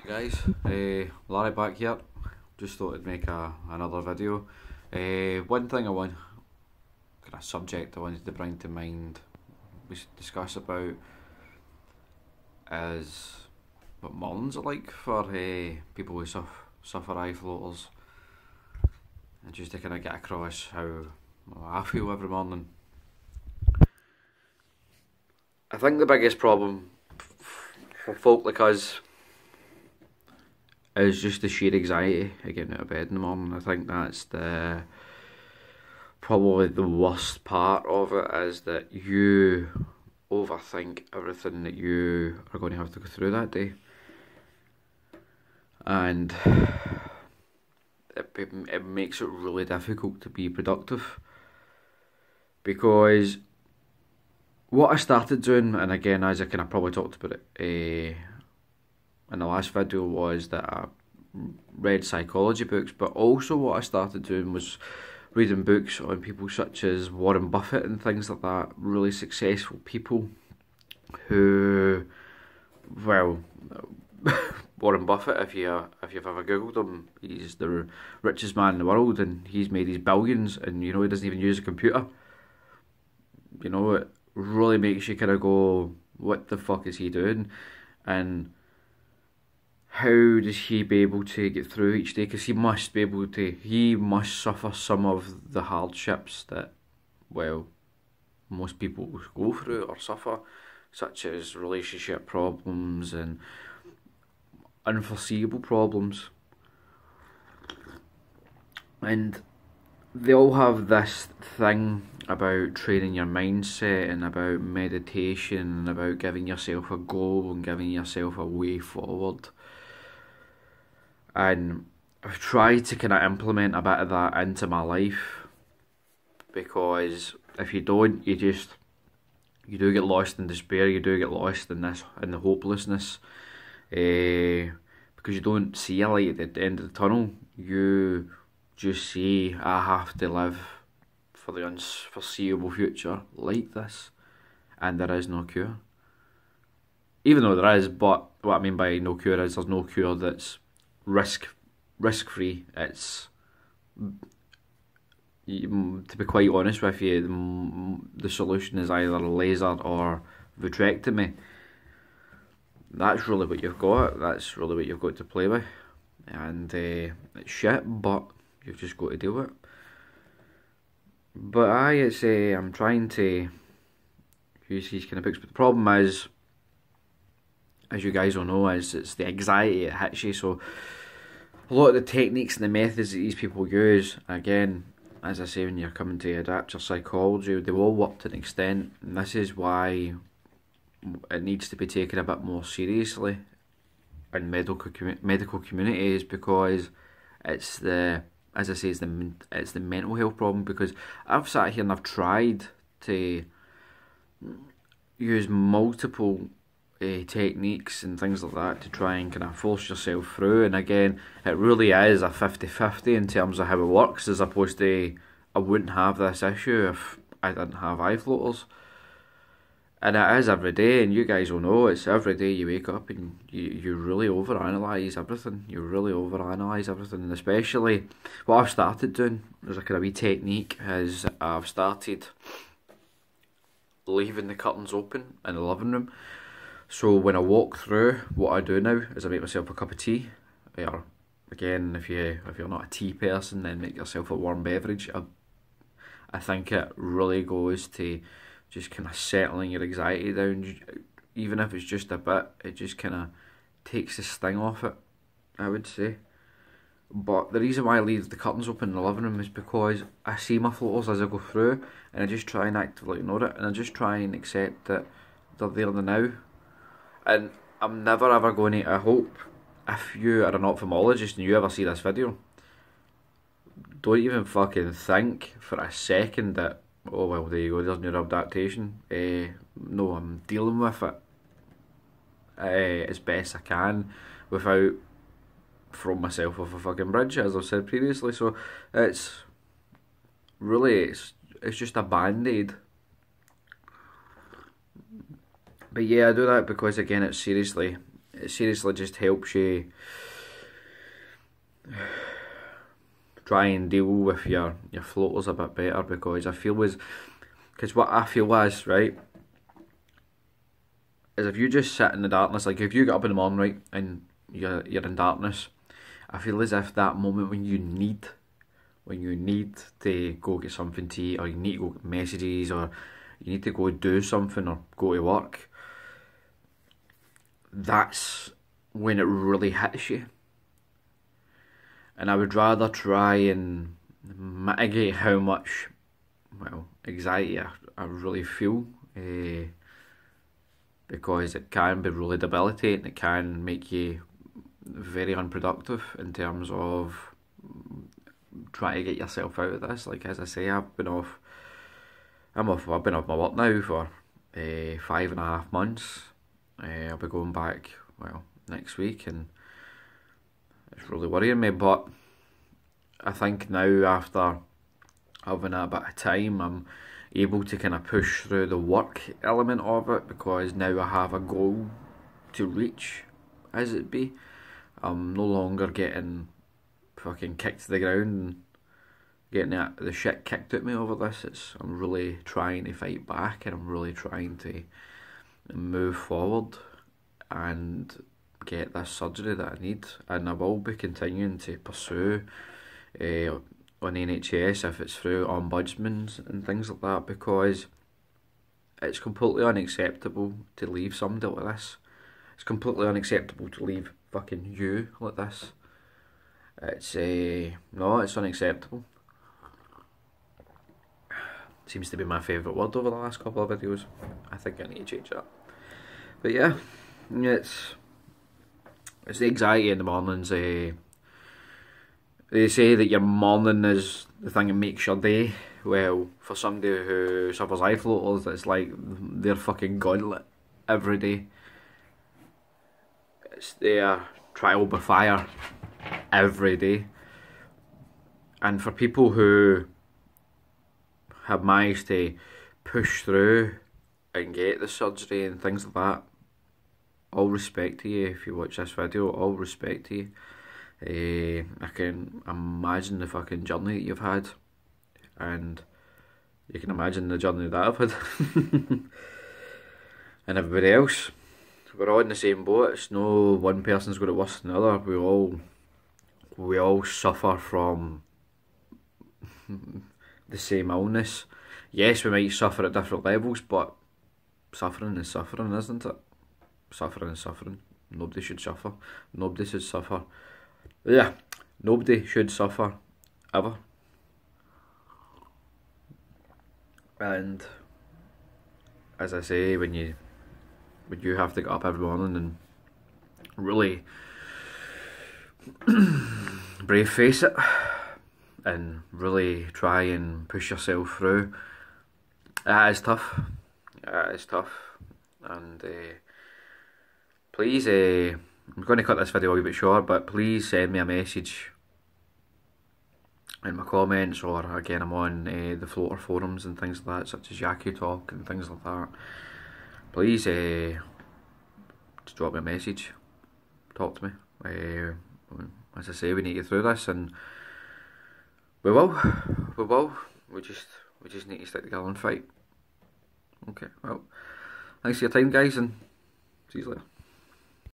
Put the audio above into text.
Guys, Alaric back here. Just thought I'd make another video. One thing I want, kind of subject I wanted to bring to mind, we should discuss about is what mornings are like for people who suffer eye floaters, and just to kind of get across how I feel every morning. I think the biggest problem for folk like us is just the sheer anxiety of getting out of bed in the morning. I think that's probably the worst part of it, is that you overthink everything that you are going to have to go through that day, and it makes it really difficult to be productive. Because what I started doing, and again, as I kind of probably talked about it in the last video, was that I read psychology books, but also what I started doing was reading books on people such as Warren Buffett and things like that, really successful people who, well, Warren Buffett, if you've ever googled him, he's the richest man in the world, and he's made his billions, and he doesn't even use a computer. It really makes you kind of go, what the fuck is he doing? And how does he be able to get through each day? Because he must suffer some of the hardships that, well, most people go through or suffer, such as relationship problems and unforeseeable problems. And they all have this thing about training your mindset and about meditation and about giving yourself a goal and giving yourself a way forward. And I've tried to kind of implement a bit of that into my life, because if you don't, you do get lost in despair. You do get lost in the hopelessness, because you don't see a light at the end of the tunnel. You just say, I have to live for the unforeseeable future like this, and there is no cure. Even though there is, but what I mean by no cure is there's no cure that's risk free. It's, to be quite honest with you, the solution is either laser or vitrectomy. That's really what you've got. That's really what you've got to play with, and it's shit, but you've just got to deal with it. But I'm trying to use these kind of books, but the problem is, as you guys all know, is it's the anxiety that hits you. So a lot of the techniques and the methods that these people use, again, as I say, when you're coming to adapt your psychology, they all work to an extent, and this is why it needs to be taken a bit more seriously in medical communities, because it's the, as I say, it's the mental health problem. Because I've sat here and I've tried to use multiple techniques and things like that to try and kind of force yourself through, and again, it really is a 50-50 in terms of how it works, as opposed to, I wouldn't have this issue if I didn't have eye floaters. And it is every day, and you guys will know, it's every day you wake up and you really overanalyse everything. And especially what I've started doing, there's a kind of wee technique, is I've started leaving the curtains open in the living room. So when I walk through, what I do now is I make myself a cup of tea. Or again, if you're not a tea person, then make yourself a warm beverage. I think it really goes to just kind of settling your anxiety down, even if it's just a bit. It just kind of takes the sting off it, I would say. But the reason why I leave the curtains open in the living room is because I see my floaters as I go through, and I just try and actively ignore it, and I just try and accept that they're there in the now. And I'm never ever going to, I hope, if you are an ophthalmologist and you ever see this video, don't even fucking think for a second that, oh well, there you go, there's neural adaptation. No, I'm dealing with it as best I can without throwing myself off a fucking bridge, as I've said previously. So it's just a band-aid. But yeah, I do that because, again, it's seriously it seriously just helps you try and deal with your floaters a bit better, because what I feel is, right, is if you just sit in the darkness, like if you get up in the morning, right, and you're in darkness, I feel as if that moment when you need to go get something to eat, or you need to go get messages, or you need to go do something, or go to work, that's when it really hits you. And I would rather try and mitigate how much, well, anxiety I really feel, because it can be really debilitating. It can make you very unproductive in terms of trying to get yourself out of this. Like, as I say, I've been off my work now for 5.5 months. I'll be going back, well, next week, and it's really worrying me. But I think now, after having a bit of time, I'm able to kind of push through the work element of it, because now I have a goal to reach, as it be. I'm no longer getting fucking kicked to the ground and getting the shit kicked at me over this. I'm really trying to fight back, and I'm really trying to move forward and get this surgery that I need. And I will be continuing to pursue on NHS if it's through ombudsmen and things like that, because it's completely unacceptable to leave somebody like this. It's completely unacceptable to leave fucking you like this. It's no, it's unacceptable. Seems to be my favourite word over the last couple of videos. I think I need to change that. But yeah, it's the anxiety in the mornings. They say that your morning is the thing that makes your day. Well, for somebody who suffers eye floaters, it's like their fucking gauntlet every day. It's their trial by fire every day. And for people who have managed to push through and get the surgery and things like that, all respect to you. If you watch this video, all respect to you. I can imagine the fucking journey that you've had, and you can imagine the journey that I've had. And everybody else, we're all in the same boat. It's no one person's got it worse than the other. We all suffer from the same illness. Yes, we might suffer at different levels, but suffering is suffering, isn't it? Suffering is suffering. Nobody should suffer. Nobody should suffer. Yeah, nobody should suffer ever. And as I say, when you have to get up every morning and really brave face it and really try and push yourself through, it is tough. It is tough. And please, I'm going to cut this video a wee bit short, but please send me a message in my comments, or again, I'm on the floater forums and things like that, such as Yaki Talk and things like that. Please just drop me a message, talk to me. As I say, we need to get through this, and we will. We just need to stick together and fight. Okay, well, thanks for your time, guys, and see you later.